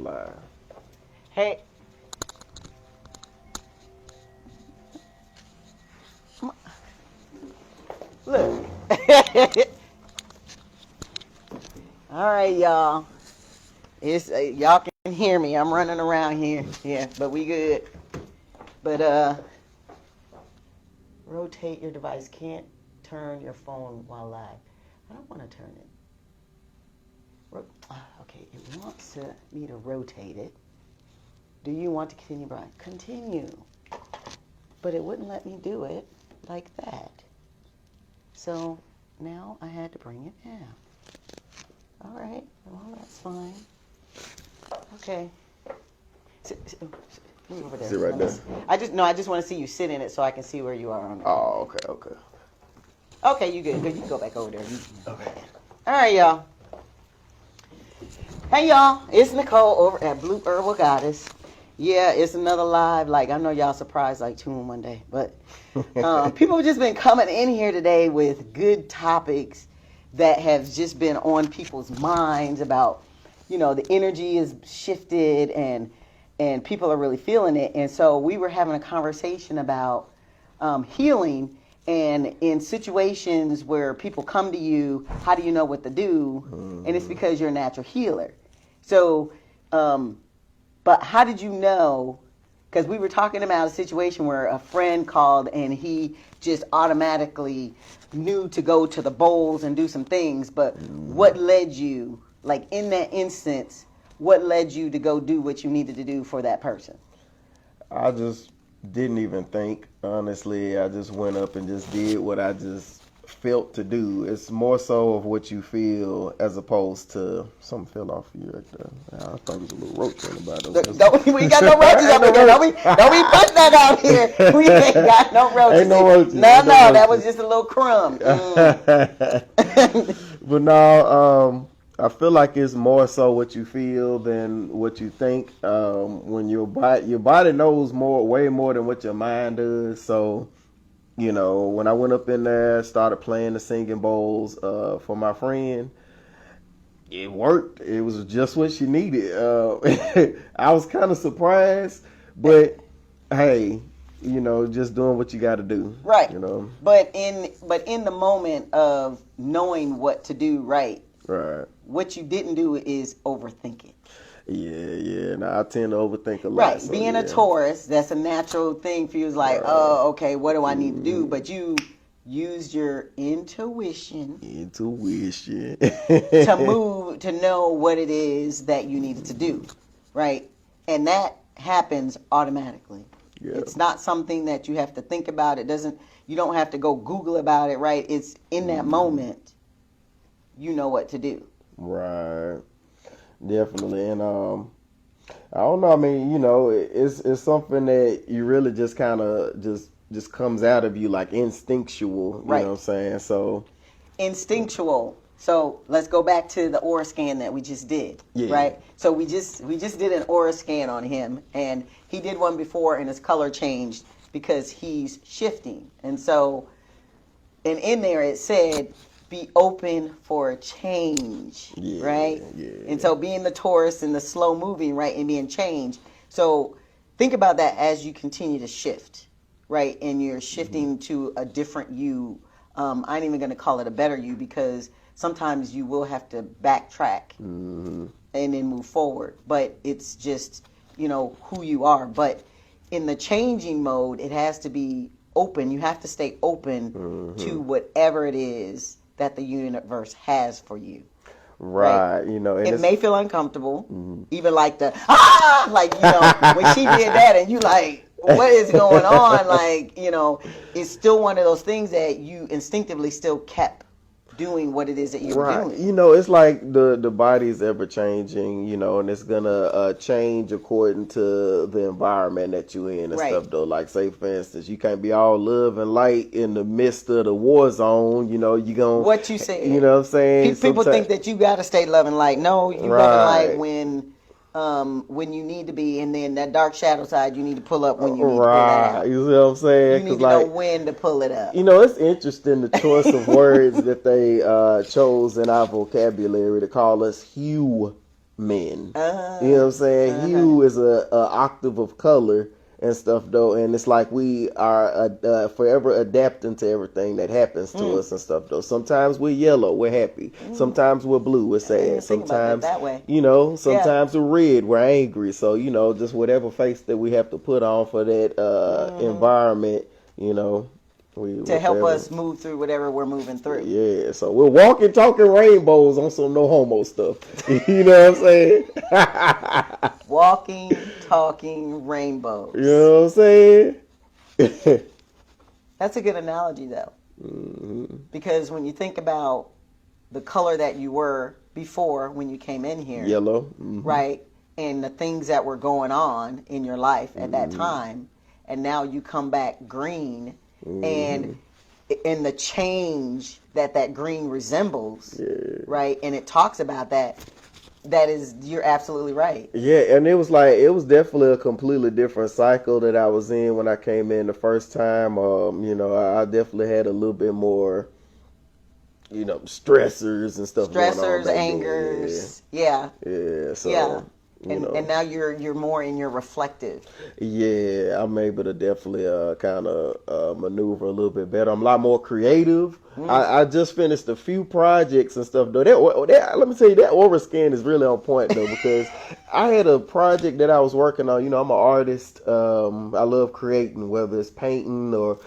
live. Hey. Look. All right, y'all. It's y'all can hear me. I'm running around here. Yeah, but we good. But rotate your device. Can't turn your phone while live. I don't want to turn it. Okay, it wants me to rotate it. Do you want to continue, Brian? Continue. But it wouldn't let me do it like that. So now I had to bring it down. All right, well, that's fine. Okay. Move over there. Sit right there. I just want to see you sit in it so I can see where you are on it. Oh, okay. Okay, you good. You can go back over there. Okay. All right, y'all. Hey, y'all. It's Nicole over at Blue Herbal Goddess. Yeah, it's another live. Like, I know y'all surprised like 2 in one day. But people have just been coming in here today with good topics that have just been on people's minds about, the energy is shifted and people are really feeling it. And so we were having a conversation about healing. And in situations where people come to you, how do you know what to do? And it's because you're a natural healer. So, but how did you know? Because we were talking about a situation where a friend called and he just automatically knew to go to the bowls and do some things. But what led you, like in that instance, what led you to go do what you needed to do for that person? I just didn't even think, honestly. I just went up and just did what I just felt to do. It's more so of what you feel as opposed to something fell off you right there. I thought it was a little roach on the bottom. We got no roaches up in there. Don't we put that out here. We ain't got no roaches. Ain't no roaches. No, that was just a little crumb. But no, I feel like it's more so what you feel than what you think. When your body knows way more than what your mind does. So, when I went up in there, started playing the singing bowls for my friend, it worked. It was just what she needed. I was kind of surprised, but hey, just doing what you got to do. Right. But in the moment of knowing what to do, right. What you didn't do is overthink it. Yeah. Now I tend to overthink a lot. Right. So, being a Taurus, that's a natural thing for you. It's like, oh, okay, what do I need to do? But you used your intuition. To move, to know what it is that you needed to do. Right. And that happens automatically. Yeah. It's not something that you have to think about. You don't have to go Google about it, right? It's in that moment. You know what to do. Right. Definitely. And I don't know, I mean, it's something that you really just kind of just comes out of you like instinctual, you know what I'm saying? So instinctual. So let's go back to the aura scan that we just did, right? So we just did an aura scan on him, and he did one before and his color changed because he's shifting. And so and in there it said be open for a change, right? Yeah. And so being the Taurus and the slow moving, right, and being changed. So think about that as you continue to shift, right? And you're shifting to a different you. I ain't even going to call it a better you because sometimes you will have to backtrack and then move forward. But it's just, who you are. But in the changing mode, it has to be open. You have to stay open to whatever it is that the universe has for you. Right. It may feel uncomfortable, even like when she did that and you like, what is going on? Like, it's still one of those things that you instinctively still kept doing what it is that you're doing. It's like the body is ever changing, and it's gonna change according to the environment that you're in and stuff though. Like say for instance, you can't be all love and light in the midst of the war zone, you gonna what you say. You know what I'm saying? People think that you gotta stay love and light. No, you love and light when you need to be, and then that dark shadow side you need to pull up when you need to pull it out. You see what I'm saying? You need to know when to pull it up. It's interesting the choice of words that they chose in our vocabulary to call us hue men. You know what I'm saying? Hue is a octave of color and stuff though, and it's like we are forever adapting to everything that happens to us and stuff though. Sometimes we're yellow, we're happy. Sometimes we're blue, we're sad. Sometimes that way. sometimes we're red, we're angry. So just whatever face that we have to put on for that environment, to help us move through whatever we're moving through. Yeah, so we're walking, talking rainbows on some no homo stuff. You know what I'm saying? Walking, talking rainbows. You know what I'm saying? That's a good analogy, though. Mm-hmm. Because when you think about the color that you were before when you came in here, yellow, mm-hmm. right? And the things that were going on in your life at that time, and now you come back green. And the change that green resembles, right? And it talks about that. That is, you're absolutely right. Yeah, and it was definitely a completely different cycle that I was in when I came in the first time. I definitely had a little bit more, stressors and stuff. Stressors, angers, yeah. So. Yeah. And now you're more in your reflective. Yeah, I'm able to definitely kind of maneuver a little bit better. I'm a lot more creative. I just finished a few projects and stuff though. Let me tell you, that aura scan is really on point though, because I had a project that I was working on. I'm an artist. I love creating, whether it's painting or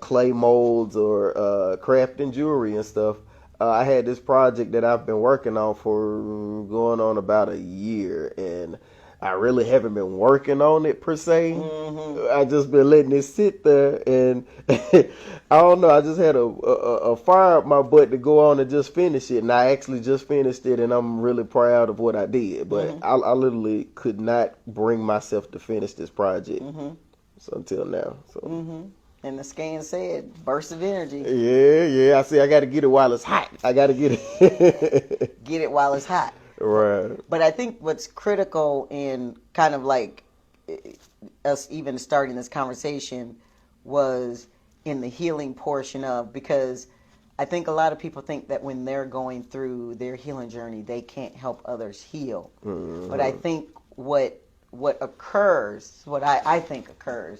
clay molds or crafting jewelry and stuff. I had this project that I've been working on for going on about a year, and I really haven't been working on it per se. I just been letting it sit there, and I don't know. I just had a fire up my butt to go on and just finish it, and I actually just finished it, and I'm really proud of what I did. But I literally could not bring myself to finish this project until now. So. And the scan said, burst of energy. Yeah. I see. I got to get it while it's hot. I got to get it. Get it while it's hot. Right. But I think what's critical in kind of like us even starting this conversation was in the healing portion of, because I think a lot of people think that when they're going through their healing journey, they can't help others heal. But I think what occurs, what I think occurs,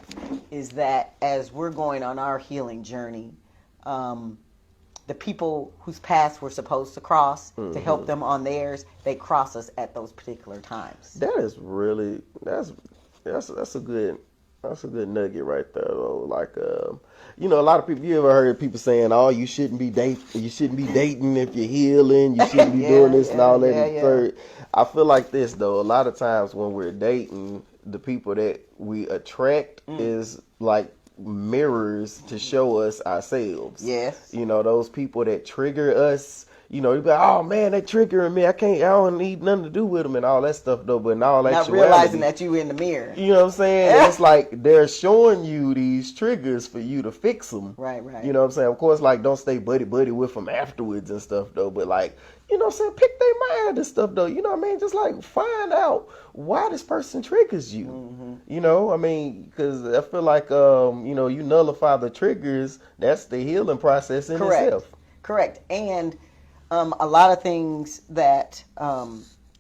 is that as we're going on our healing journey, the people whose paths we're supposed to cross to help them on theirs, they cross us at those particular times. That is really that's a good nugget right there though. Like a lot of people, you ever heard people saying, "Oh, you shouldn't be dating if you're healing. You shouldn't be doing this and all that." Third. I feel like this though. A lot of times when we're dating, the people that we attract is like mirrors to show us ourselves. Yes. Those people that trigger us. You be like, oh man, they triggering me. I don't need nothing to do with them and all that stuff though. But in all actuality, not realizing that you in the mirror. You know what I'm saying? And it's like they're showing you these triggers for you to fix them. Right. You know what I'm saying? Of course, like don't stay buddy with them afterwards and stuff though. But like, you know what I'm saying? Pick their mind and stuff though. You know what I mean? Just like find out why this person triggers you. Because I feel like you nullify the triggers. That's the healing process in itself. Correct. And a lot of things that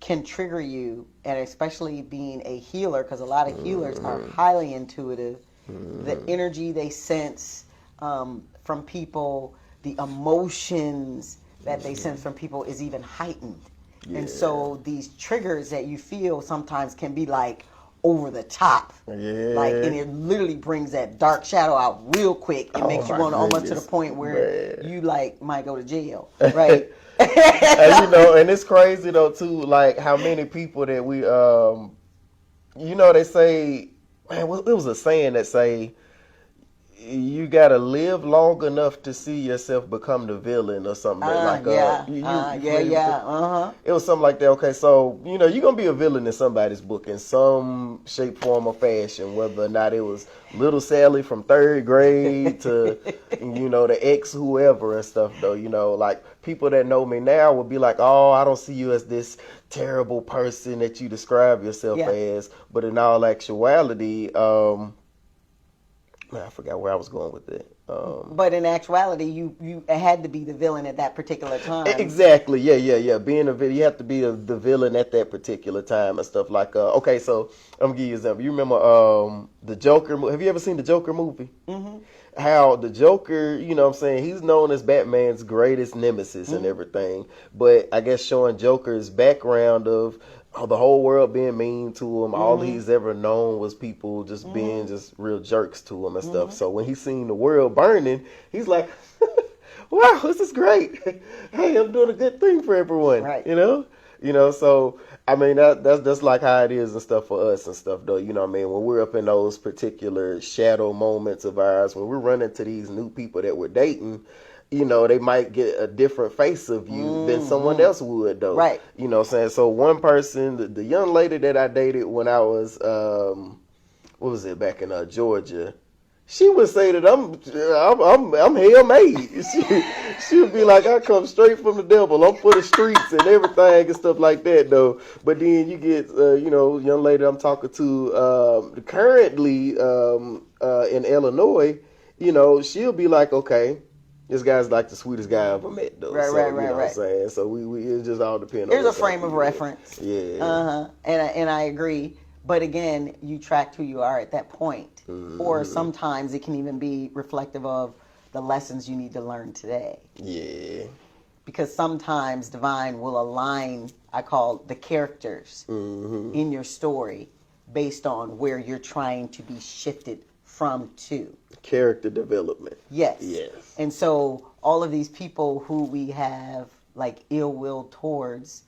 can trigger you, and especially being a healer, because a lot of healers are highly intuitive. The energy they sense from people, the emotions that they sense from people is even heightened. Yeah. And so these triggers that you feel sometimes can be like over the top. Yeah. Like, and it literally brings that dark shadow out real quick. It makes you want to almost to the point where you like might go to jail. Right. And it's crazy though too, like how many people that we they say, man, it was a saying that say you gotta live long enough to see yourself become the villain or something It was something like that. Okay, so you're gonna be a villain in somebody's book in some shape, form, or fashion, whether or not it was little Sally from third grade to the ex whoever and stuff though. Like people that know me now would be like, oh, I don't see you as this terrible person that you describe yourself as, but in all actuality, I forgot where I was going with that. But in actuality, you had to be the villain at that particular time. Exactly. Yeah. Being you have to be the villain at that particular time and stuff like. Okay, so I'm gonna give you an example. You remember the Joker? Have you ever seen the Joker movie? Mm-hmm. How the Joker, you know what I'm saying, he's known as Batman's greatest nemesis and everything. But I guess showing Joker's background of the whole world being mean to him, all he's ever known was people just being just real jerks to him and stuff. So when he seen the world burning, he's like, wow, this is great. Hey, I'm doing a good thing for everyone. Right. You know, so I mean that's like how it is and stuff for us and stuff though. You know what I mean? When we're up in those particular shadow moments of ours, when we're running to these new people that we're dating, you know, they might get a different face of you than someone else would though. Right. You know what I'm saying? So one person, the young lady that I dated when I was what was it, back in Georgia, she would say that I'm hell made. She would be like, I come straight from the devil. I'm for the streets and everything and stuff like that though. But then you get you know, young lady I'm talking to currently in Illinois, you know, she'll be like, okay, this guy's like the sweetest guy I ever met though. Right, so, right, you know right. what I'm saying? So we it just all depends There's on a frame of reference. Yeah. And I agree. But again, you tracked who you are at that point. Or sometimes it can even be reflective of the lessons you need to learn today. Yeah. Because sometimes Divine will align, I call the characters in your story based on where you're trying to be shifted from to. Character development. Yes. Yes. And so all of these people who we have like ill will towards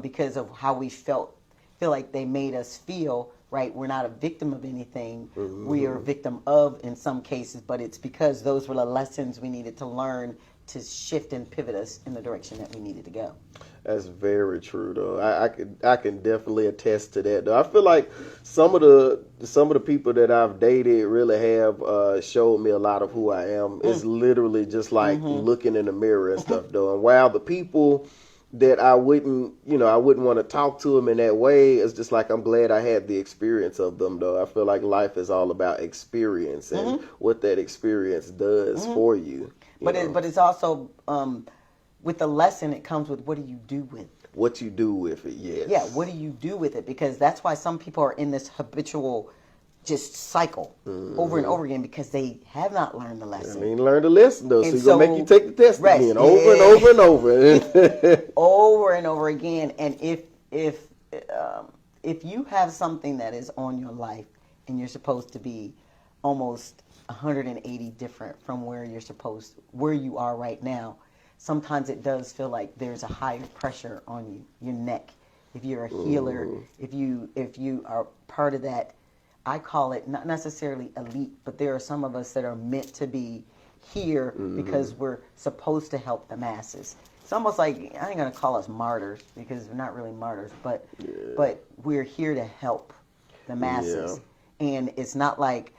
because of how we feel like they made us feel, right? We're not a victim of anything. We are a victim of in some cases, but it's because those were the lessons we needed to learn to shift and pivot us in the direction that we needed to go. That's very true, though. I can definitely attest to that, though. I feel like some of the people that I've dated really have showed me a lot of who I am. It's literally just like looking in the mirror and stuff, though. And while the people that I wouldn't want to talk to them in that way, it's just like I'm glad I had the experience of them, though. I feel like life is all about experience and what that experience does for you. But it's also with the lesson, it comes with what do you do with it? What you do with it, yes. Yeah, what do you do with it? Because that's why some people are in this habitual just cycle over and over again because they have not learned the lesson. I mean, learn the lesson, though. And so you're going to make you take the test again over and over and over. Over and over again. And if you have something that is on your life and you're supposed to be almost 180 different from where you are right now, sometimes it does feel like there's a higher pressure on your neck. If you're a healer, if you are part of that, I call it not necessarily elite, but there are some of us that are meant to be here because we're supposed to help the masses. It's almost like, I ain't gonna call us martyrs because we're not really martyrs, but we're here to help the masses. Yeah. And it's not like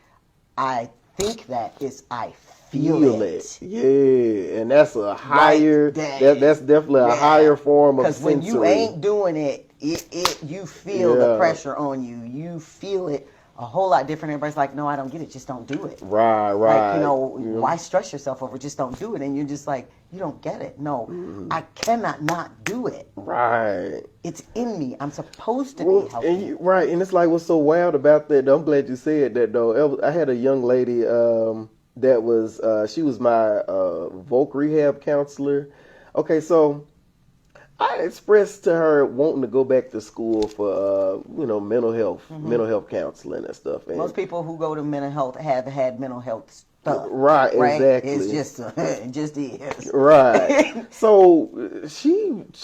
I think that, it's I feel it. Yeah, and that's a higher, that's definitely a higher form of sensory. Because when you ain't doing it, you feel the pressure on you. You feel it a whole lot different. Everybody's like, no, I don't get it. Just don't do it. Right. Like, why stress yourself over? Just don't do it. And you're just like, you don't get it. No, I cannot not do it. Right. It's in me. I'm supposed to be healthy. Right. And it's like, what's so wild about that, though, I'm glad you said that, though. I had a young lady that was, she was my voc rehab counselor. Okay, so I expressed to her wanting to go back to school for, mental health counseling and stuff. And most people who go to mental health have had mental health stuff. Right, exactly. It's just, it just is. Right. So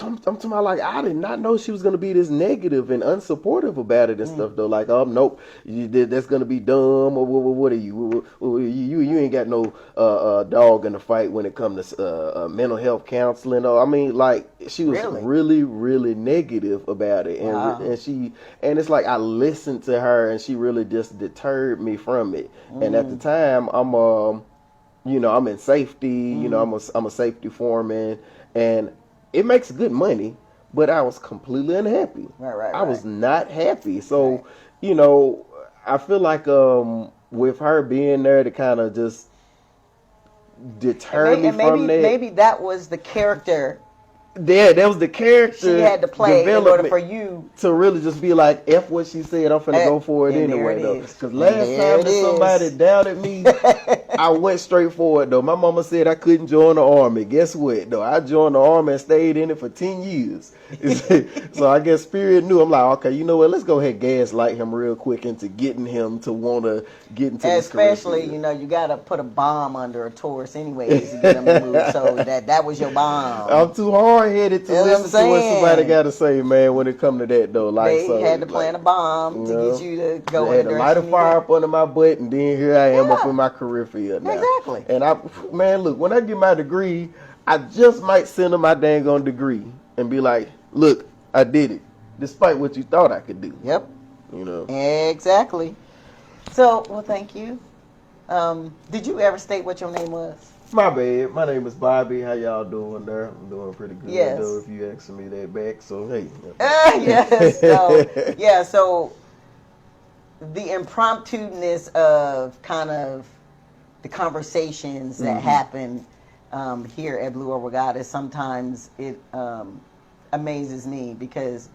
I'm talking about, like, I did not know she was going to be this negative and unsupportive about it and stuff, though. Like, nope, that's going to be dumb, or what are you? You ain't got no dog in the fight when it comes to mental health counseling. I mean, like, she was really, really negative about it. And it's like I listened to her, and she really just deterred me from it. And at the time, I'm in safety, I'm a safety foreman, and it makes good money, but I was completely unhappy. Right. I was not happy. So, I feel like with her being there to kind of just deter me from that. Maybe that was the character Yeah, that was the character she had to play in order development for you. to really just be like, F what she said, I'm finna go for it And there anyway, it though. is. Because last There time it that is. somebody doubted me, I went straight for it, though. My mama said I couldn't join the army. Guess what, though? I joined the army and stayed in it for 10 years. So I guess Spirit knew. I'm like, okay, you know what? Let's go ahead and gaslight him real quick into getting him to want to get into this career Especially, field. you know, you got to put a bomb under a Taurus anyways to get them to move. So that was your bomb. I'm too hard-headed to That's what I'm listen to what somebody saying. got to say, man, when it come to that, though. Like, They so, had to like, plant a bomb to get you to go They in had the to light a direction you fire went. up under my butt, and then here I am up Yeah. in my career field now. Exactly. And man, look, when I get my degree, I just might send them my dang on degree and be like, look, I did it, despite what you thought I could do. Yep. You know. Exactly. So, well, thank you. Did you ever state what your name was? My bad. My name is Bobby. How y'all doing there? I'm doing pretty good. Yes. Though, if you asking me that back, so hey. Yes. So, yeah. So the impromptu-ness of kind of the conversations that happen here at Blue Orb Goddess, sometimes it amazes me because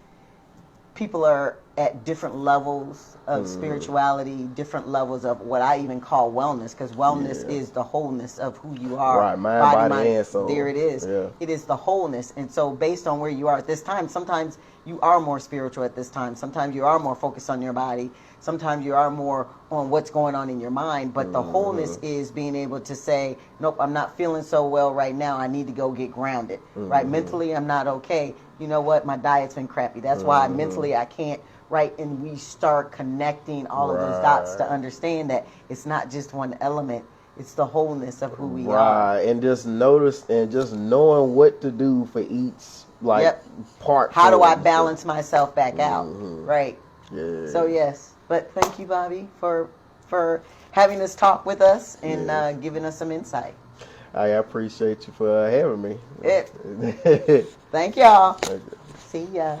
people are at different levels of spirituality, different levels of what I even call wellness, because wellness is the wholeness of who you are. Right, mind, body, and soul. There it is. Yeah. It is the wholeness. And so based on where you are at this time, sometimes you are more spiritual at this time. Sometimes you are more focused on your body. Sometimes you are more on what's going on in your mind. But the wholeness is being able to say, nope, I'm not feeling so well right now. I need to go get grounded. Right? Mentally, I'm not okay. You know what? My diet's been crappy. That's why mentally I can't. Right? And we start connecting all of those dots to understand that it's not just one element. It's the wholeness of who we are. Right, and just notice and just knowing what to do for each part. How do I balance myself back out? Right. Yeah. So yes, but thank you, Bobby, for having this talk with us and giving us some insight. I appreciate you for having me. Thank y'all. Thank you. See ya.